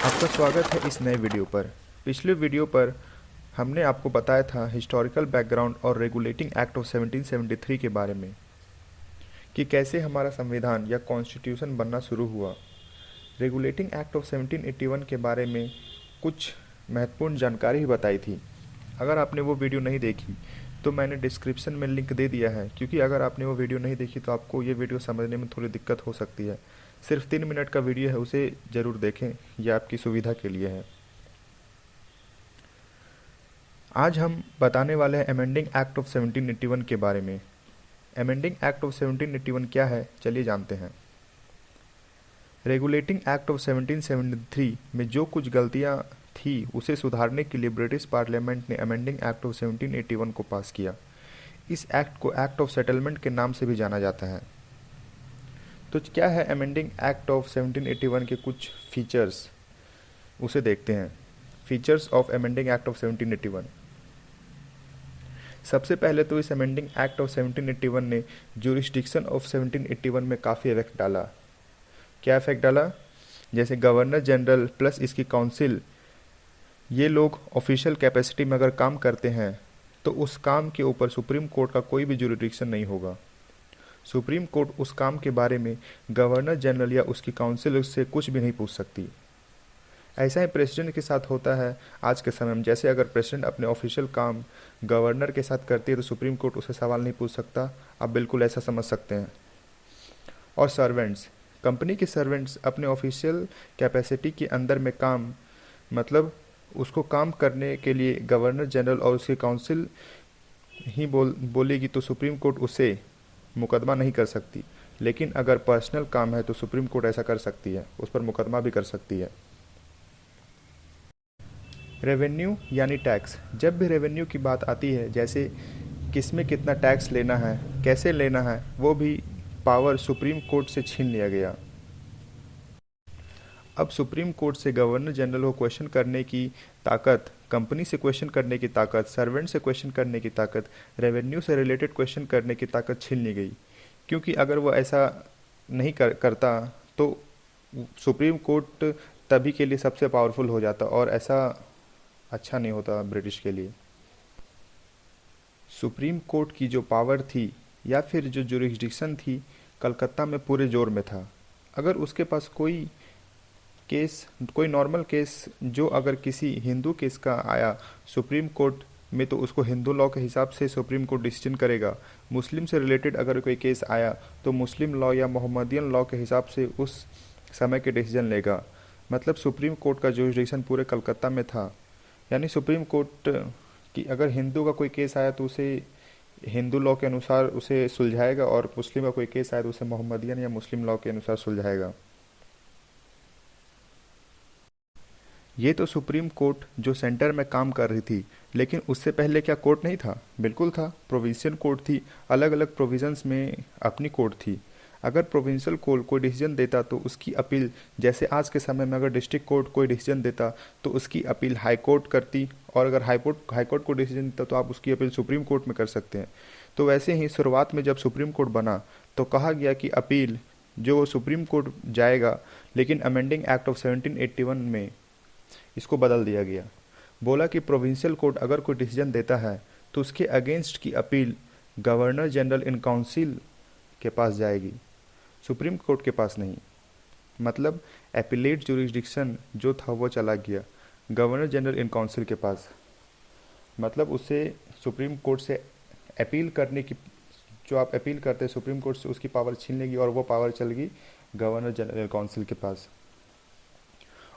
आपका स्वागत है इस नए वीडियो पर। पिछले वीडियो पर हमने आपको बताया था हिस्टोरिकल बैकग्राउंड और रेगुलेटिंग एक्ट ऑफ 1773 के बारे में कि कैसे हमारा संविधान या कॉन्स्टिट्यूशन बनना शुरू हुआ। रेगुलेटिंग एक्ट ऑफ 1781 के बारे में कुछ महत्वपूर्ण जानकारी ही बताई थी। अगर आपने वो वीडियो नहीं देखी तो मैंने डिस्क्रिप्शन में लिंक दे दिया है, क्योंकि अगर आपने वो वीडियो नहीं देखी तो आपको ये वीडियो समझने में थोड़ी दिक्कत हो सकती है। सिर्फ 3 मिनट का वीडियो है, उसे ज़रूर देखें, यह आपकी सुविधा के लिए है। आज हम बताने वाले हैं अमेंडिंग एक्ट ऑफ 1781 के बारे में। अमेंडिंग एक्ट ऑफ 1781 क्या है, चलिए जानते हैं। रेगुलेटिंग एक्ट ऑफ 1773 में जो कुछ गलतियां थी उसे सुधारने के लिए ब्रिटिश पार्लियामेंट ने अमेंडिंग एक्ट ऑफ 1781 को पास किया। इस एक्ट को एक्ट ऑफ सेटलमेंट के नाम से भी जाना जाता है। तो क्या है अमेंडिंग एक्ट ऑफ 1781 के कुछ फीचर्स, उसे देखते हैं। Features of amending act of 1781। सबसे पहले तो इस अमेंडिंग एक्ट ऑफ 1781 ने ज्यूरिसडिक्शन ऑफ 1781 में काफ़ी इफेक्ट डाला। क्या इफेक्ट डाला? जैसे गवर्नर जनरल प्लस इसकी काउंसिल, ये लोग ऑफिशियल कैपेसिटी में अगर काम करते हैं तो उस काम के ऊपर सुप्रीम कोर्ट का कोई भी ज्यूरिसडिक्शन नहीं होगा। सुप्रीम कोर्ट उस काम के बारे में गवर्नर जनरल या उसकी काउंसिल उससे कुछ भी नहीं पूछ सकती। ऐसा ही प्रेसिडेंट के साथ होता है आज के समय में। जैसे अगर प्रेसिडेंट अपने ऑफिशियल काम गवर्नर के साथ करती है तो सुप्रीम कोर्ट उससे सवाल नहीं पूछ सकता। आप बिल्कुल ऐसा समझ सकते हैं। और सर्वेंट्स, कंपनी के सर्वेंट्स अपने ऑफिशियल कैपेसिटी के अंदर में काम, मतलब उसको काम करने के लिए गवर्नर जनरल और उसकी काउंसिल ही बोलेगी तो सुप्रीम कोर्ट उसे मुकदमा नहीं कर सकती। लेकिन अगर पर्सनल काम है तो सुप्रीम कोर्ट ऐसा कर सकती है, उस पर मुकदमा भी कर सकती है। रेवेन्यू यानी टैक्स। जब भी रेवेन्यू की बात आती है, जैसे किसमें कितना टैक्स लेना है, कैसे लेना है, वो भी पावर सुप्रीम कोर्ट से छीन लिया गया। अब सुप्रीम कोर्ट से गवर्नर जनरल को क्वेश्चन करने की ताकत, कंपनी से क्वेश्चन करने की ताकत, सर्वेंट से क्वेश्चन करने की ताकत, रेवेन्यू से रिलेटेड क्वेश्चन करने की ताकत छीन ली गई। क्योंकि अगर वो ऐसा नहीं करता तो सुप्रीम कोर्ट तभी के लिए सबसे पावरफुल हो जाता और ऐसा अच्छा नहीं होता ब्रिटिश के लिए। सुप्रीम कोर्ट की जो पावर थी या फिर जो जुरिस्डिक्शन थी कलकत्ता में पूरे जोर में था। अगर उसके पास कोई नॉर्मल केस जो अगर किसी हिंदू केस का आया सुप्रीम कोर्ट में तो उसको हिंदू लॉ के हिसाब से सुप्रीम कोर्ट डिसीजन करेगा। मुस्लिम से रिलेटेड अगर कोई केस आया तो मुस्लिम लॉ या मोहम्मदियन लॉ के हिसाब से उस समय के डिसीजन लेगा। मतलब सुप्रीम कोर्ट का जुरिस्डिक्शन पूरे कलकत्ता में था। यानी सुप्रीम कोर्ट की अगर हिंदू का कोई केस आया तो उसे हिंदू लॉ के अनुसार उसे सुलझाएगा और मुस्लिम का कोई केस आया तो उसे मोहम्मदियन या मुस्लिम लॉ के अनुसार सुलझाएगा। ये तो सुप्रीम कोर्ट जो सेंटर में काम कर रही थी, लेकिन उससे पहले क्या कोर्ट नहीं था? बिल्कुल था। प्रोविंशियल कोर्ट थी, अलग अलग प्रोविजंस में अपनी कोर्ट थी। अगर प्रोविंशियल कोर्ट कोई डिसीजन देता तो उसकी अपील, जैसे आज के समय में अगर डिस्ट्रिक्ट कोर्ट कोई डिसीजन देता तो उसकी अपील हाई कोर्ट करती, और अगर हाई कोर्ट को डिसीजन देता तो आप उसकी अपील सुप्रीम कोर्ट में कर सकते हैं। तो वैसे ही शुरुआत में जब सुप्रीम कोर्ट बना तो कहा गया कि अपील जो सुप्रीम कोर्ट जाएगा, लेकिन अमेंडिंग एक्ट ऑफ 1781 में इसको बदल दिया गया। बोला कि प्रोविंशियल कोर्ट अगर कोई डिसीजन देता है तो उसके अगेंस्ट की appeal governor general in council के पास जाएगी, सुप्रीम कोर्ट के पास नहीं। मतलब एपिलेट जुरिस्डिक्शन जो था वो चला गया गवर्नर जनरल इन काउंसिल के पास। मतलब उसे सुप्रीम कोर्ट से अपील करने की, जो आप अपील करते हैं सुप्रीम कोर्ट से, उसकी पावर छीन लेगी और वो पावर चल गई गवर्नर जनरल काउंसिल के पास।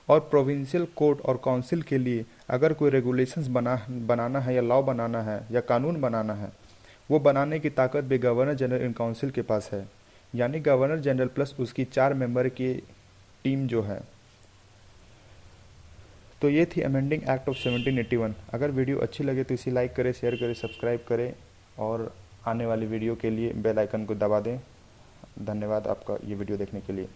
और प्रोविंशियल कोर्ट और काउंसिल के लिए अगर कोई रेगुलेशंस बनाना है या लॉ बनाना है या कानून बनाना है, वो बनाने की ताकत भी गवर्नर जनरल इन काउंसिल के पास है। यानी गवर्नर जनरल प्लस उसकी 4 मेंबर की टीम जो है। तो ये थी अमेंडिंग एक्ट ऑफ 1781। अगर वीडियो अच्छी लगे तो इसे लाइक करें, शेयर करें, सब्सक्राइब करें और आने वाली वीडियो के लिए बेल आइकन को दबा दें। धन्यवाद आपका ये वीडियो देखने के लिए।